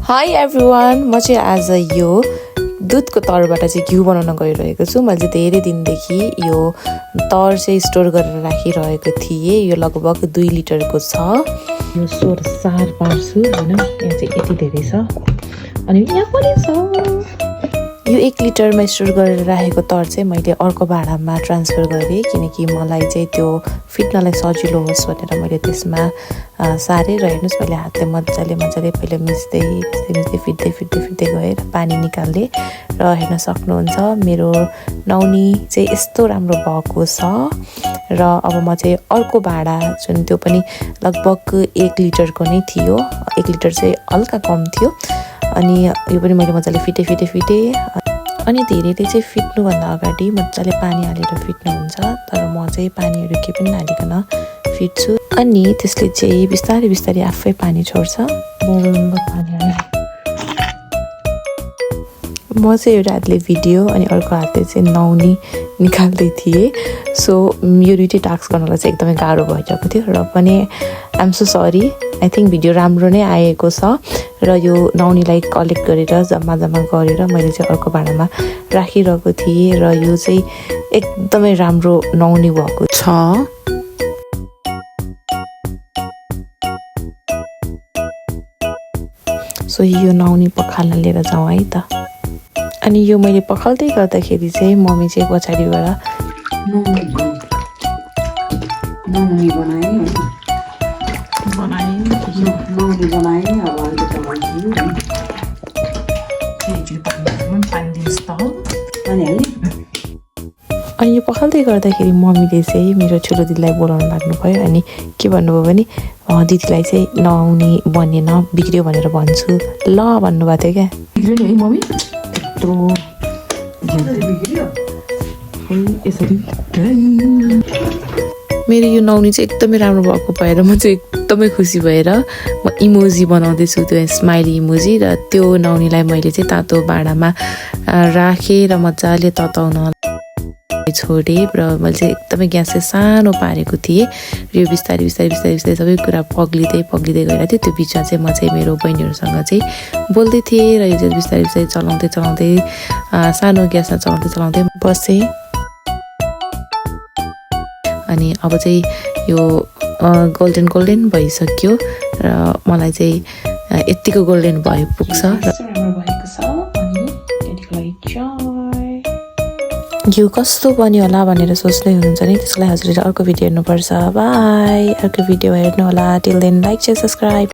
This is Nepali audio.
हाई एभ्रिवान, म चाहिँ आज यो दुधको तरबाट चाहिँ घिउ बनाउन गइरहेको छु। मैले धेरै दिनदेखि यो तर चाहिँ स्टोर गरेर राखिरहेको थिएँ। यो लगभग 2 लिटरको छ। यो सार पार्छु हैन, यहाँ चाहिँ यति धेरै छ अनि यहाँ पनि छ। यो 1 लिटरमा स्टोर गरेर राखेको तर चाहिँ मैले अर्को भाँडामा ट्रान्सफर गरेँ किनकि मलाई चाहिँ त्यो फिट्नलाई सजिलो होस् भनेर मैले त्यसमा सारेँ। र हेर्नुहोस् मैले हातले मजाले पहिले मिच्दै फिट्दै गएँ र पानी निकाल्ने र हेर्न सक्नुहुन्छ मेरो नौनी चाहिँ यस्तो राम्रो भएको छ। र अब म चाहिँ अर्को भाँडा जुन त्यो पनि लगभग 1 लिटरको नै थियो, 1 लिटर चाहिँ हल्का कम थियो अनि यो पनि मैले मजाले फिटेँ अनि धेरैले चाहिँ फिट्नुभन्दा अगाडि मजाले पानी हालेर फिट्नुहुन्छ, तर म चाहिँ पानीहरू केही पनि नहालिकन फिट्छु अनि त्यसले चाहिँ बिस्तारै आफै पानी छोड्छ। म चाहिँ एउटा हातले भिडियो अनि अर्को हातले चाहिँ नौनी निकाल्दै थिएँ। सो यो दुइटै टास्क गर्नलाई चाहिँ एकदमै गाह्रो भइरहेको थियो र पनि I'm so sorry. I think video राम्रो नै आएको छ र यो नौनीलाई कलेक्ट गरेर जम्मा गरेर मैले चाहिँ अर्को भाँडामा राखिरहेको थिएँ र यो चाहिँ एकदमै राम्रो नौनी भएको छ। सो यो नौनी पखाल्न लिएर जाउँ है त। अनि यो मैले पखाल्दै गर्दाखेरि चाहिँ मम्मी चाहिँ पछाडिबाट अनि यो पखाल्दै गर्दाखेरि मम्मीले चाहिँ मेरो ठुलो दिदीलाई बोलाउन लाग्नुभयो अनि के भन्नुभयो भने दिदीलाई चाहिँ नआउने बनेन बिग्रियो भनेर भन्छु ल भन्नुभएको थियो क्या। बिग्रियो नि है मम्मी, मेरो यो नौनी चाहिँ एकदमै राम्रो भएको भएर म चाहिँ एकदमै खुसी भएर म इमोजी बनाउँदैछु, त्यो स्माइली इमोजी। र त्यो नौनीलाई मैले चाहिँ तातो भाँडामा राखेँ र मजाले तताउन छोडेँ र मैले चाहिँ एकदमै ग्यास चाहिँ सानो पारेको थिएँ र यो बिस्तारै सबै कुरा पग्लिँदै गइरहेको थियो। त्यो बिचमा चाहिँ म चाहिँ मेरो बहिनीहरूसँग चाहिँ बोल्दै थिएँ र यो चाहिँ बिस्तारै चलाउँदै सानो ग्यासमा चलाउँदै बसेँ। अनि अब चाहिँ यो गोल्डन भइसक्यो र मलाई चाहिँ यतिको गोल्डन भयो पुग्छ र घिउ कस्तो बन्यो होला भनेर सोच्दै हुनुहुन्छ नि, त्यसलाई हजुरले अर्को भिडियो हेर्नुपर्छ। बाई, अर्को भिडियो हेर्नु होला। Till then like share subscribe.